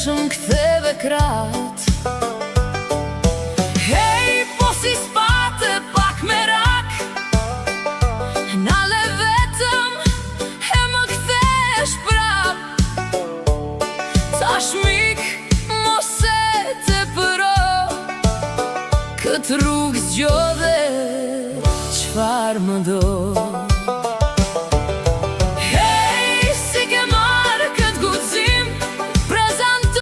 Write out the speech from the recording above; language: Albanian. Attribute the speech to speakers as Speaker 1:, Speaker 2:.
Speaker 1: shumë ktheve krat. Hej, po si spate pak me rak, nale vetëm e më kthesh prap. Tash mik, mos e te përo, këtë rrugë zgjodhe, çfarë më do.